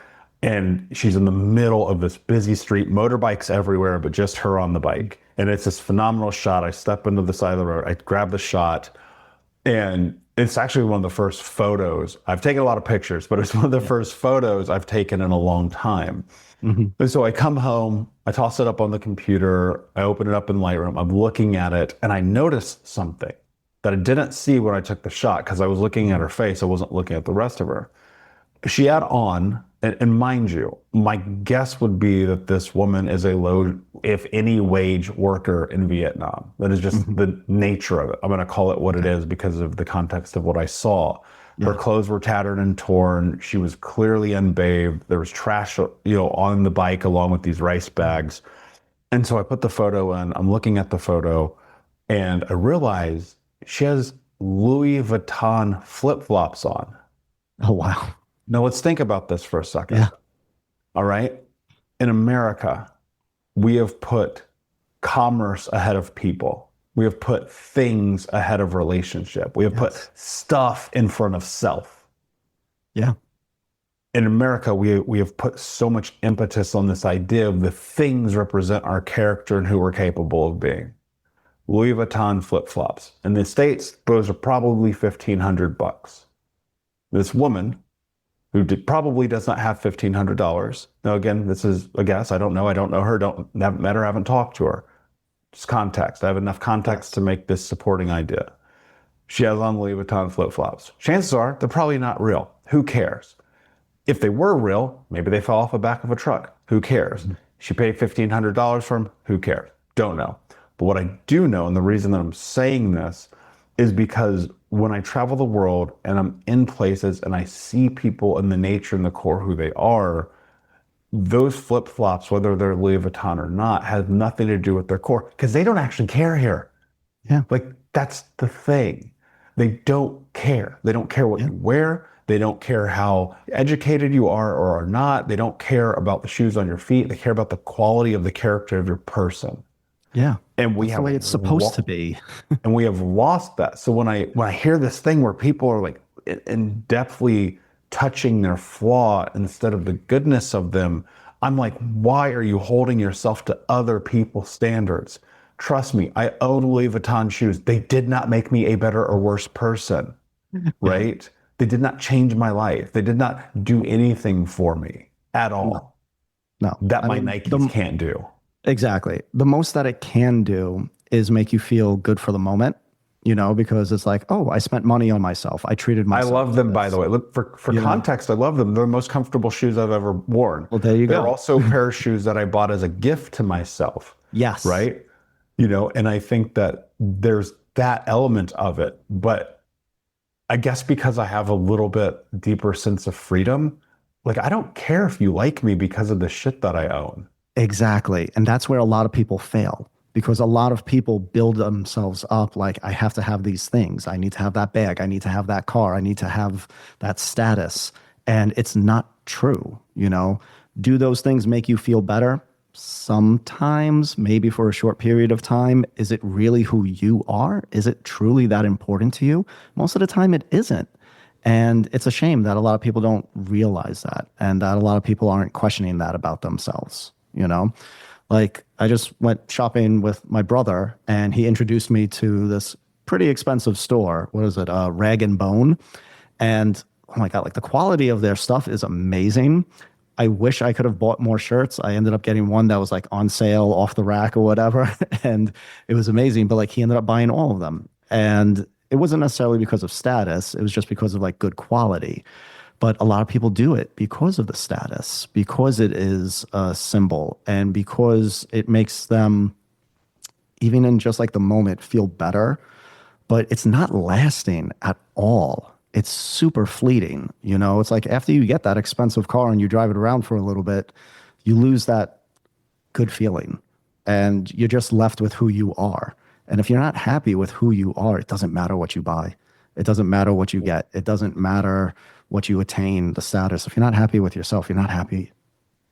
And she's in the middle of this busy street, motorbikes everywhere, but just her on the bike. And it's this phenomenal shot. I step into the side of the road. I grab the shot, and it's actually one of the first photos. I've taken a lot of pictures, but it's one of the first photos I've taken in a long time. And so I come home, I toss it up on the computer, I open it up in Lightroom, I'm looking at it, and I notice something that I didn't see when I took the shot, because I was looking at her face, I wasn't looking at the rest of her. She had on, and mind you, my guess would be that this woman is a low, if any, wage worker in Vietnam. That is just Mhm. the nature of it. I'm going to call it what it is because of the context of what I saw. Her Yeah. clothes were tattered and torn. She was clearly unbathed. There was trash, on the bike along with these rice bags. And so I put the photo in. I'm looking at the photo, and I realize she has Louis Vuitton flip-flops on. Oh, wow. Now let's think about this for a second. Yeah. All right. In America, we have put commerce ahead of people. We have put things ahead of relationship. We have put Yes. stuff in front of self. Yeah. In America, we have put so much impetus on this idea of the things represent our character and who we're capable of being. Louis Vuitton flip-flops. In the States, those are probably $1,500. This woman who probably does not have $1,500. Now, again, this is a guess. I don't know. I don't know her. Haven't met her. Haven't talked to her. Just context. I have enough context to make this supporting idea. She has on Louis Vuitton flip-flops. Chances are they're probably not real. Who cares? If they were real, maybe they fell off the back of a truck. Who cares? She paid $1,500 for them. Who cares? Don't know. But what I do know, and the reason that I'm saying this, is because when I travel the world and I'm in places and I see people in the nature and the core who they are, those flip-flops, whether they're Louis Vuitton or not, has nothing to do with their core because they don't actually care here. Yeah. Like, that's the thing. They don't care. They don't care what you wear. They don't care how educated you are or are not. They don't care about the shoes on your feet. They care about the quality of the character of your person. Yeah. And we That's have the way it's supposed to be. and we have lost that. So when I hear this thing where people are like in depthly touching their flaw instead of the goodness of them, I'm like, why are you holding yourself to other people's standards? Trust me, I own Louis Vuitton shoes. They did not make me a better or worse person, right? They did not change my life. They did not do anything for me at all. No. That I my mean, Nikes can't do. Exactly. The most that it can do is make you feel good for the moment, because it's like, oh, I spent money on myself. I treated I myself. love them, by the way. Look, for context, I love them. They're the most comfortable shoes I've ever worn. Well, there you They're go. also a pair of shoes that I bought as a gift to myself. Yes. Right? And I think that there's that element of it. But I guess because I have a little bit deeper sense of freedom, like, I don't care if you like me because of the shit that I own. Exactly. And that's where a lot of people fail, because a lot of people build themselves up like, I have to have these things. I need to have that bag. I need to have that car. I need to have that status. And it's not true. Do those things make you feel better? Sometimes, maybe for a short period of time. Is it really who you are? Is it truly that important to you? Most of the time it isn't. And it's a shame that a lot of people don't realize that, and that a lot of people aren't questioning that about themselves. Like, I just went shopping with my brother, and he introduced me to this pretty expensive store. What is it? Rag and Bone. And oh my God, like, the quality of their stuff is amazing. I wish I could have bought more shirts. I ended up getting one that was like on sale off the rack or whatever. And it was amazing. But like, he ended up buying all of them. And it wasn't necessarily because of status. It was just because of like good quality. But a lot of people do it because of the status, because it is a symbol, and because it makes them, even in just like the moment, feel better. But it's not lasting at all. It's super fleeting. It's like after you get that expensive car and you drive it around for a little bit, you lose that good feeling, and you're just left with who you are. And if you're not happy with who you are, it doesn't matter what you buy. It doesn't matter what you get. It doesn't matter what you attain, the status. If you're not happy with yourself, you're not happy.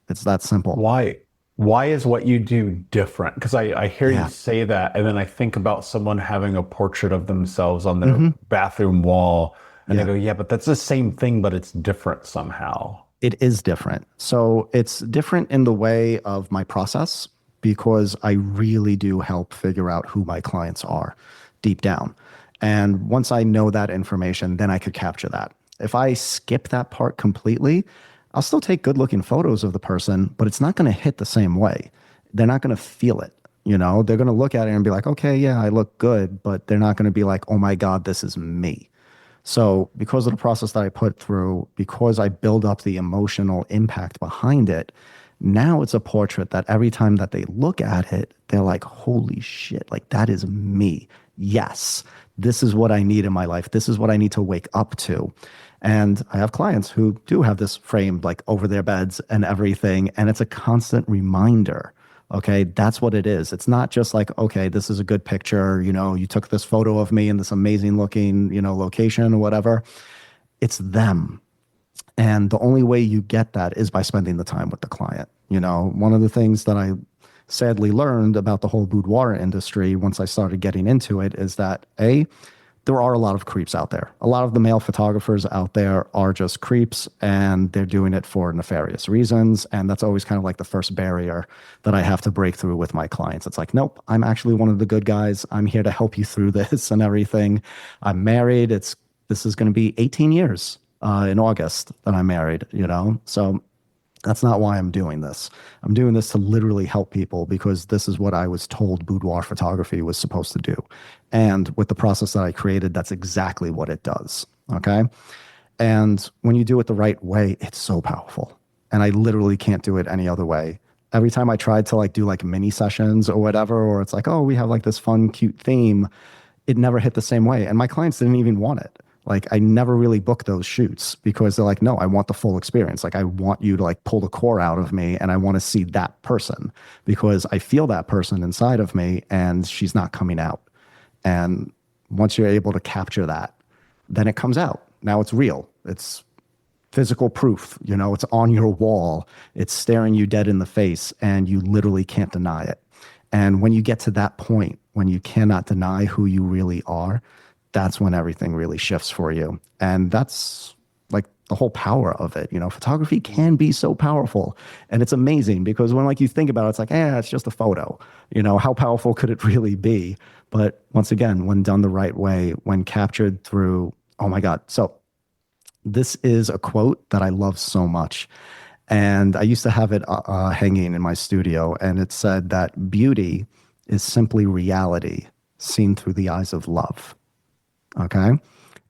It's that simple. Why is what you do different? Because I hear Yeah. you say that, and then I think about someone having a portrait of themselves on their bathroom wall, and I go, yeah, but that's the same thing, but it's different somehow. It is different. So it's different in the way of my process, because I really do help figure out who my clients are deep down. And once I know that information, then I could capture that. If I skip that part completely, I'll still take good looking photos of the person, but it's not going to hit the same way. They're not going to feel it. They're going to look at it and be like, okay, yeah, I look good, but they're not going to be like, oh my God, this is me. So because of the process that I put through, because I build up the emotional impact behind it, now it's a portrait that every time that they look at it, they're like, holy shit, like that is me. Yes, this is what I need in my life. This is what I need to wake up to. And I have clients who do have this framed like over their beds and everything. And it's a constant reminder. Okay, that's what it is. It's not just like, okay, this is a good picture. You know, you took this photo of me in this amazing looking, you know, location or whatever. It's them. And the only way you get that is by spending the time with the client. You know, one of the things that I sadly learned about the whole boudoir industry once I started getting into it is that there are a lot of creeps out there. A lot of the male photographers out there are just creeps and they're doing it for nefarious reasons. And that's always kind of like the first barrier that I have to break through with my clients. It's like, nope, I'm actually one of the good guys. I'm here to help you through this and everything. I'm married. This is going to be 18 years in August that I'm married, you know? So that's not why I'm doing this. I'm doing this to literally help people because this is what I was told boudoir photography was supposed to do. And with the process that I created, that's exactly what it does. Okay. And when you do it the right way, it's so powerful. And I literally can't do it any other way. Every time I tried to like do like mini sessions or whatever, or it's like, oh, we have like this fun, cute theme, it never hit the same way. And my clients didn't even want it. Like I never really book those shoots because they're like, no, I want the full experience. Like I want you to like pull the core out of me and I want to see that person because I feel that person inside of me and she's not coming out. And once you're able to capture that, then it comes out. Now it's real. It's physical proof. You know, it's on your wall. It's staring you dead in the face and you literally can't deny it. And when you get to that point, when you cannot deny who you really are, that's when everything really shifts for you. And that's like the whole power of it. You know, photography can be so powerful and it's amazing because when like you think about it, it's like, it's just a photo. You know, how powerful could it really be? But once again, when done the right way, when captured through, oh my God. So this is a quote that I love so much. And I used to have it hanging in my studio. And it said that beauty is simply reality seen through the eyes of love. Okay.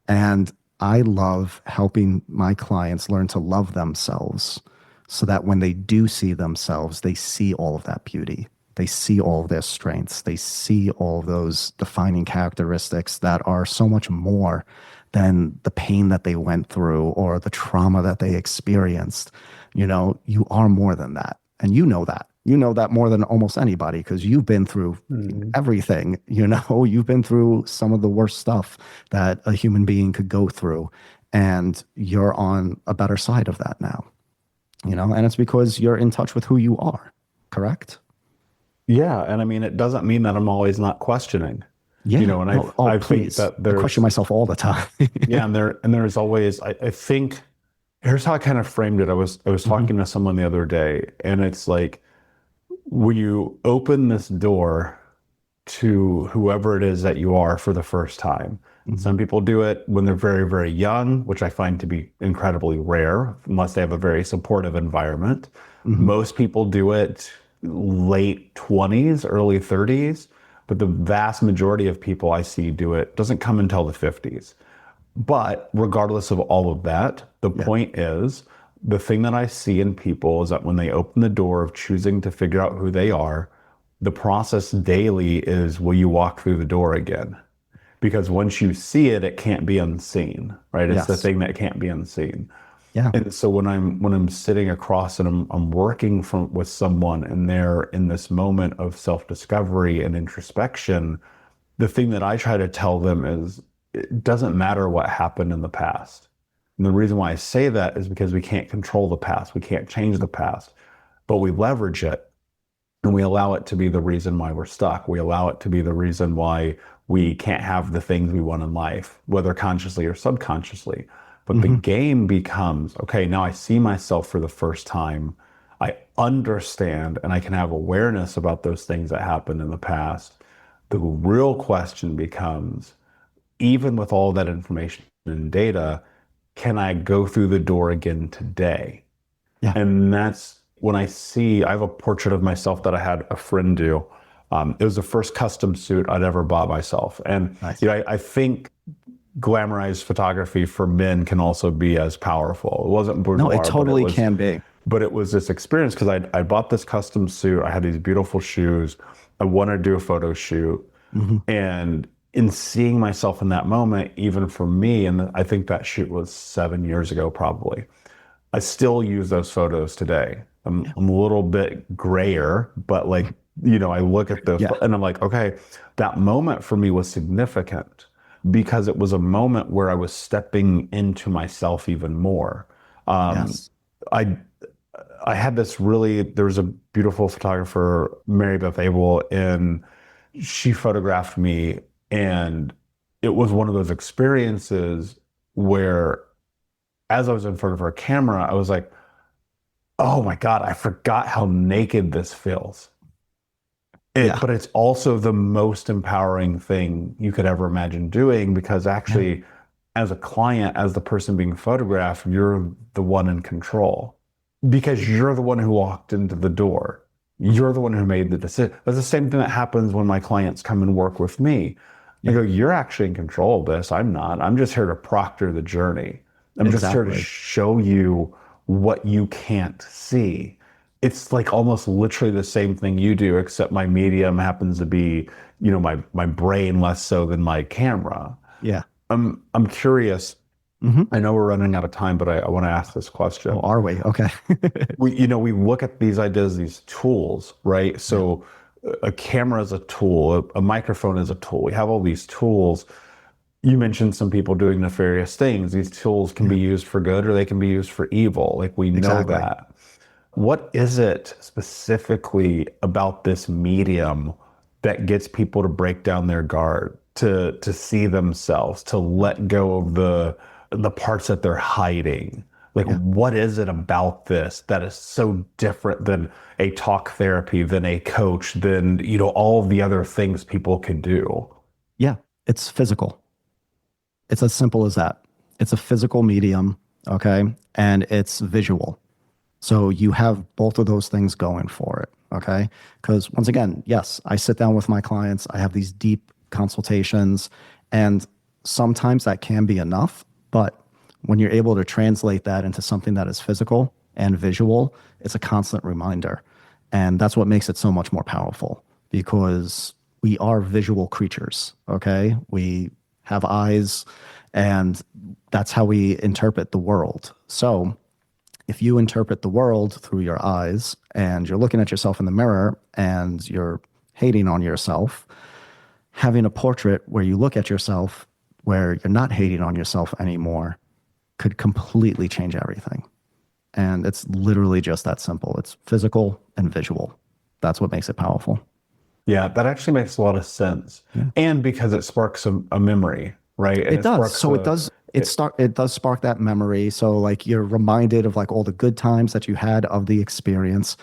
And I love helping my clients learn to love themselves so that when they do see themselves, they see all of that beauty. They see all of their strengths. They see all of those defining characteristics that are so much more than the pain that they went through or the trauma that they experienced. You know, you are more than that. And you know that. You know that more than almost anybody because you've been through everything. You know, you've been through some of the worst stuff that a human being could go through. And you're on a better side of that now. You know, and it's because you're in touch with who you are. Correct? Yeah. And I mean, it doesn't mean that I'm always not questioning. Yeah. You know, and I think that I question myself all the time. yeah. And there's always, I think, here's how I kind of framed it. I was talking to someone the other day and it's like, when you open this door to whoever it is that you are for the first time, some people do it when they're very, very young, which I find to be incredibly rare, unless they have a very supportive environment. Most people do it late 20s, early 30s, but the vast majority of people I see do it doesn't come until the 50s. But regardless of all of that, the point is, the thing that I see in people is that when they open the door of choosing to figure out who they are, the process daily is, will you walk through the door again? Because once you see it, it can't be unseen, right? It's the thing that can't be unseen. Yeah. And so when I'm sitting across and I'm working with someone and they're in this moment of self-discovery and introspection, the thing that I try to tell them is, it doesn't matter what happened in the past. And the reason why I say that is because we can't control the past. We can't change the past, but we leverage it and we allow it to be the reason why we're stuck. We allow it to be the reason why we can't have the things we want in life, whether consciously or subconsciously. But the game becomes, okay, now I see myself for the first time. I understand and I can have awareness about those things that happened in the past. The real question becomes, even with all that information and data, can I go through the door again today? Yeah. And that's when I have a portrait of myself that I had a friend do. It was the first custom suit I'd ever bought myself. And nice. You know, I think glamorized photography for men can also be as powerful. It wasn't No, boudoir, it totally can be. but it was this experience because I bought this custom suit. I had these beautiful shoes. I wanted to do a photo shoot. Hmm. And in seeing myself in that moment, even for me, and I think that shoot was 7 years ago, probably, I still use those photos today. I'm a little bit grayer, but like, I look at those Yeah. and I'm like, okay, that moment for me was significant because it was a moment where I was stepping into myself even more. Um, Yes. I I had this really, there was a beautiful photographer, Mary Beth Abel, and she photographed me. And it was one of those experiences where, as I was in front of her camera, I was like, oh my God, I forgot how naked this feels. Yeah. But it's also the most empowering thing you could ever imagine doing because Yeah. actually, as a client, as the person being photographed, you're the one in control because you're the one who walked into the door. You're the one who made the decision. That's the same thing that happens when my clients come and work with me. I Yeah. go, you're actually in control of this. I'm not. I'm just here to proctor the journey. I'm just here to Exactly. show you what you can't see. It's like almost literally the same thing you do, except my medium happens to be, my brain less so than my camera. Yeah. I'm curious. Hmm. I know we're running out of time, but I want to ask this Oh, question. are we? Okay. We look at these ideas, these tools, right? So a camera is a tool, a microphone is a tool. We have all these tools. You mentioned some people doing nefarious things. These tools can be used for good or they can be used for evil. Like we know Exactly. that. What is it specifically about this medium that gets people to break down their guard, to see themselves, to let go of the parts that they're hiding? Like, Yeah. what is it about this that is so different than a talk therapy, than a coach, than, all of the other things people could do? Yeah. It's physical. It's as simple as that. It's a physical medium. Okay. And it's visual. So you have both of those things going for it. Okay. Because once again, yes, I sit down with my clients, I have these deep consultations, and sometimes that can be enough. But when you're able to translate that into something that is physical and visual, it's a constant reminder. And that's what makes it so much more powerful because we are visual creatures. Okay. We have eyes, and that's how we interpret the world. So, if you interpret the world through your eyes and you're looking at yourself in the mirror and you're hating on yourself, having a portrait where you look at yourself where you're not hating on yourself anymore could completely change everything. And it's literally just that simple. It's physical and visual. That's what makes it powerful. Yeah, that actually makes a lot of sense. Yeah. And because it sparks a memory, right? And It does. sparks So it does spark that memory. So like you're reminded of like all the good times that you had of the experience,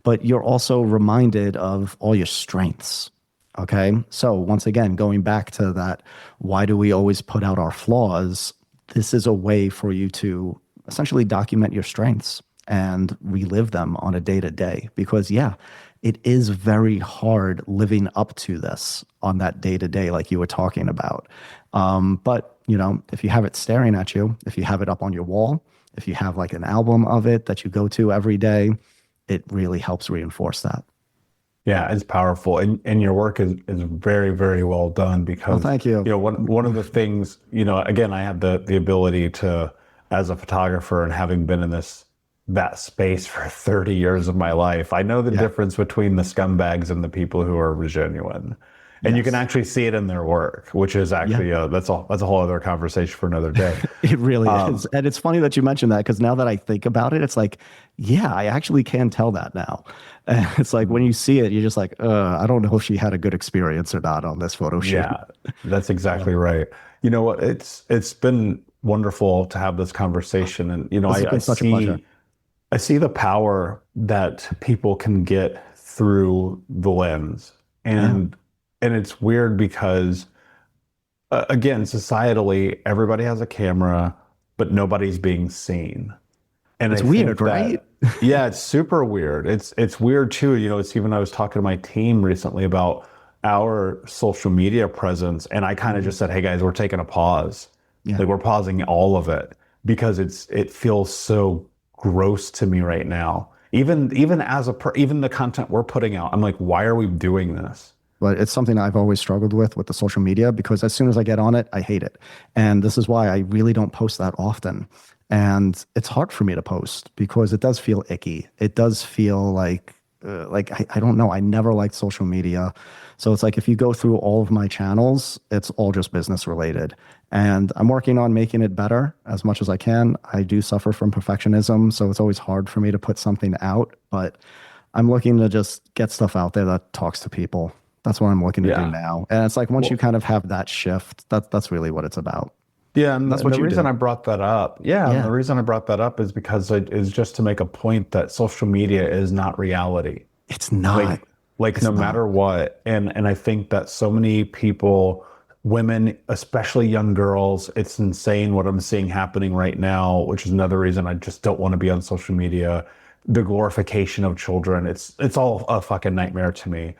but you're also reminded of all your strengths. Okay. So once again, going back to that, why do we always put out our flaws? This is a way for you to essentially document your strengths and relive them on a day to day. Because yeah, it is very hard living up to this on that day to day, like you were talking about. But if you have it staring at you, if you have it up on your wall, if you have like an album of it that you go to every day, it really helps reinforce that. Yeah, it's powerful. And your work is very, very well done Oh, because, thank you. one of the things, again, I have the ability to, as a photographer and having been in that space for 30 years of my life, I know the Yeah. difference between the scumbags and the people who are genuine. And you can Yes. actually see it in their work, which is actually that's a whole other conversation for another day. It really is. And it's funny that you mentioned that because now that I think about it, it's like, yeah, I actually can tell that now. And it's like when you see it, you're just like, I don't know if she had a good experience or not on this photo shoot. Yeah, that's exactly right. You know what? It's been wonderful to have this conversation, and This has been such a pleasure. I see the power that people can get through the lens, and it's weird because again, societally, everybody has a camera, but nobody's being seen. And It's I think weird, that- right? yeah, it's super weird. It's weird too. It's even I was talking to my team recently about our social media presence, and I kind of just said, "Hey guys, we're taking a pause." Yeah. Like we're pausing all of it because it feels so gross to me right now. Even as even the content we're putting out, I'm like, why are we doing this? But it's something I've always struggled with the social media, because as soon as I get on it, I hate it. And this is why I really don't post that often. And it's hard for me to post because it does feel icky. It does feel like I don't know. I never liked social media. So it's like if you go through all of my channels, it's all just business related. And I'm working on making it better as much as I can. I do suffer from perfectionism, so it's always hard for me to put something out, but I'm looking to just get stuff out there that talks to people. That's what I'm looking to do Yeah. now. And it's like once you Well, kind of have that shift, that's really what it's about. yeah, And that's and what the you reason do. I brought that up, yeah, and the Yeah. reason I brought that up is because it is just to make a point that social media is not reality. It's not. Like no It's not. matter what. And I think that so many people, women, especially young girls, it's insane what I'm seeing happening right now, which is another reason I just don't want to be on social media. The glorification of children, it's all a fucking nightmare to me.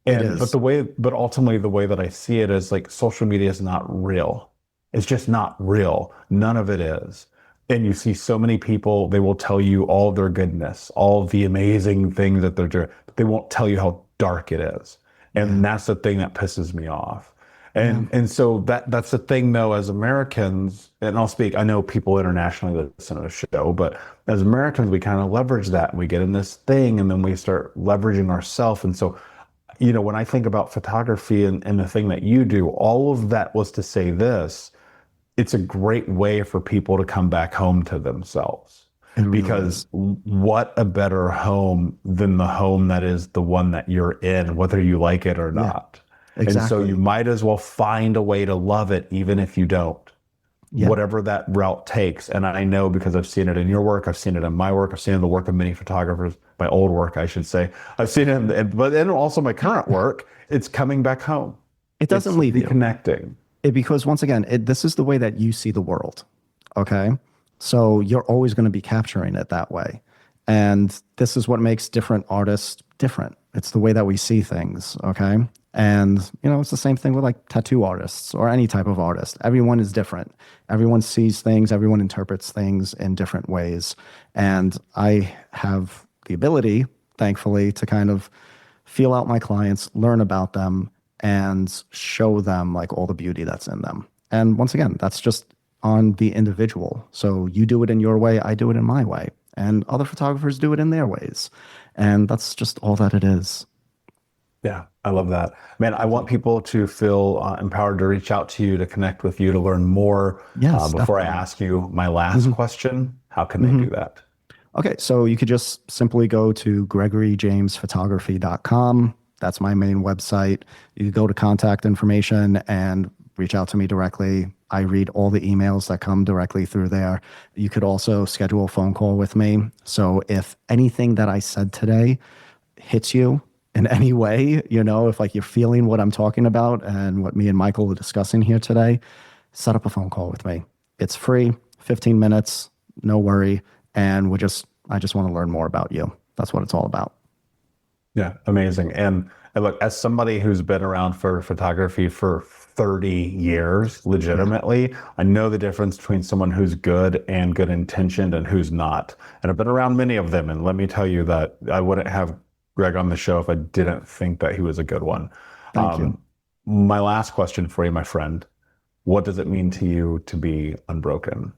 It And is. but ultimately the way that I see it is like social media is not real. It's just not real. None of it is. And you see so many people, they will tell you all their goodness, all the amazing things that they're doing, but they won't tell you how dark it is. Yeah. And that's the thing that pisses me off. Yeah. And so that's the thing though, as Americans, and I'll speak, I know people internationally that listen to the show, but as Americans, we kind of leverage that and we get in this thing and then we start leveraging ourselves. And so when I think about photography and the thing that you do, all of that was to say this, it's a great way for people to come back home to themselves. It really Because is. what a better home than the home that is the one that you're in, whether you like it or Yeah. not. And so you Exactly. might as well find a way to love it, even if you don't, Yeah. whatever that route takes. And I know because I've seen it in your work, I've seen it in my work, I've seen it in the work of many photographers, my old work, I should say. I've seen it, but then also my current work, it's coming back home. It It's doesn't leave you. reconnecting. Because once again, this is the way that you see the world. Okay. So you're always going to be capturing it that way. And this is what makes different artists different. It's the way that we see things. Okay. And, it's the same thing with like tattoo artists or any type of artist. Everyone is different. Everyone sees things, everyone interprets things in different ways. And I have the ability, thankfully, to kind of feel out my clients, learn about them, and show them like all the beauty that's in them. And once again, that's just on the individual. So you do it in your way, I do it in my way, and other photographers do it in their ways. And that's just all that it is. Yeah, I love that. Man, I want people to feel empowered to reach out to you, to connect with you, to learn more. Yes, Before I definitely. ask you my last question, how can they do that? Okay, so you could just simply go to gregorymamesphotography.com. That's my main website. You could go to contact information and reach out to me directly. I read all the emails that come directly through there. You could also schedule a phone call with me. So if anything that I said today hits you in any way, if like you're feeling what I'm talking about and what me and Michael are discussing here today, set up a phone call with me. It's free, 15 minutes, no worry. And I just want to learn more about you. That's what it's all about. Yeah, amazing. And look, as somebody who's been around for photography for 30 years, Yeah. legitimately, I know the difference between someone who's good and good intentioned and who's not. And I've been around many of them. And let me tell you that I wouldn't have Greg on the show if I didn't think that he was a good one. Thank you. My last question for you, my friend, what does it mean to you to be unbroken?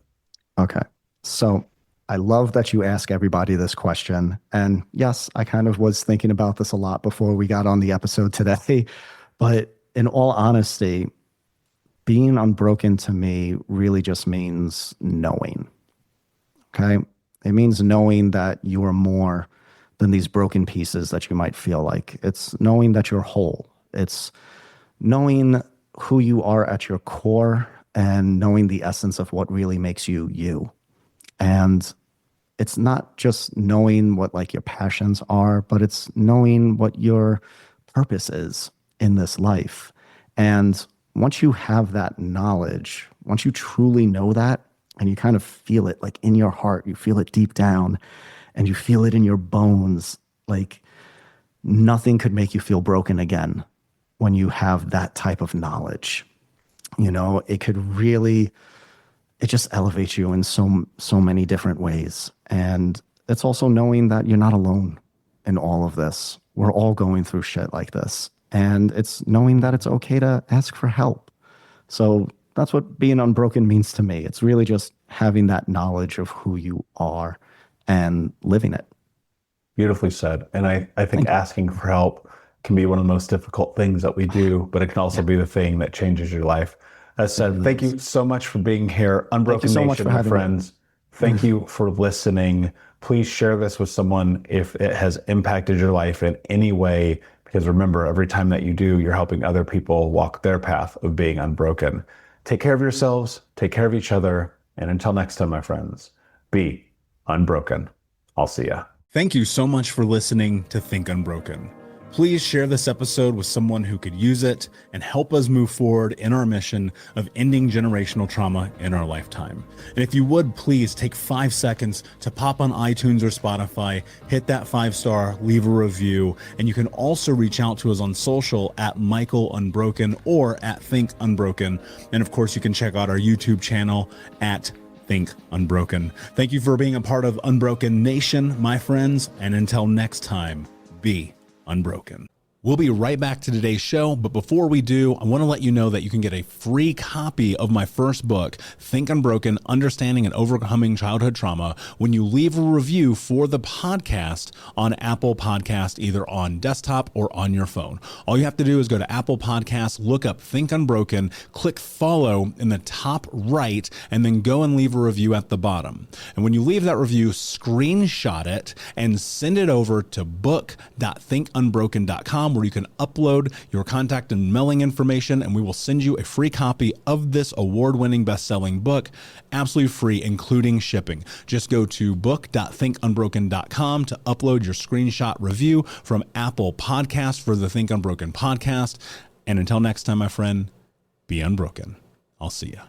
Okay. So I love that you ask everybody this question. And yes, I kind of was thinking about this a lot before we got on the episode today. But in all honesty, being unbroken to me really just means knowing. Okay. It means knowing that you are more than these broken pieces that you might feel like. It's knowing that you're whole. It's knowing who you are at your core and knowing the essence of what really makes you you. And it's not just knowing what like your passions are, but it's knowing what your purpose is in this life. And once you have that knowledge, once you truly know that and you kind of feel it like in your heart, you feel it deep down and you feel it in your bones, like nothing could make you feel broken again when you have that type of knowledge. It could really it just elevates you in so many different ways. And it's also knowing that you're not alone in all of this. We're all going through shit like this. And it's knowing that it's okay to ask for help. So that's what being unbroken means to me. It's really just having that knowledge of who you are and living it. Beautifully said. And I think asking for help can be one of the most difficult things that we do, but it can also be the thing that changes your life. As said, thank you so much for being here. Unbroken Nation, my friends. Thank you for listening. Please share this with someone if it has impacted your life in any way, because remember, every time that you do, you're helping other people walk their path of being unbroken. Take care of yourselves, take care of each other, and until next time, my friends, be unbroken. I'll see ya. Thank you so much for listening to Think Unbroken. Please share this episode with someone who could use it and help us move forward in our mission of ending generational trauma in our lifetime. And if you would, please take 5 seconds to pop on iTunes or Spotify, hit that 5-star, leave a review, and you can also reach out to us on social at Michael Unbroken or at Think Unbroken. And of course, you can check out our YouTube channel at Think Unbroken. Thank you for being a part of Unbroken Nation, my friends, and until next time, be unbroken. We'll be right back to today's show, but before we do, I want to let you know that you can get a free copy of my first book, Think Unbroken, Understanding and Overcoming Childhood Trauma, when you leave a review for the podcast on Apple Podcast, either on desktop or on your phone. All you have to do is go to Apple Podcasts, look up Think Unbroken, click follow in the top right, and then go and leave a review at the bottom. And when you leave that review, screenshot it and send it over to book.thinkunbroken.com, where you can upload your contact and mailing information, and we will send you a free copy of this award-winning best-selling book, absolutely free, including shipping. Just go to book.thinkunbroken.com to upload your screenshot review from Apple Podcasts for the Think Unbroken podcast. And until next time, my friend, be unbroken. I'll see ya.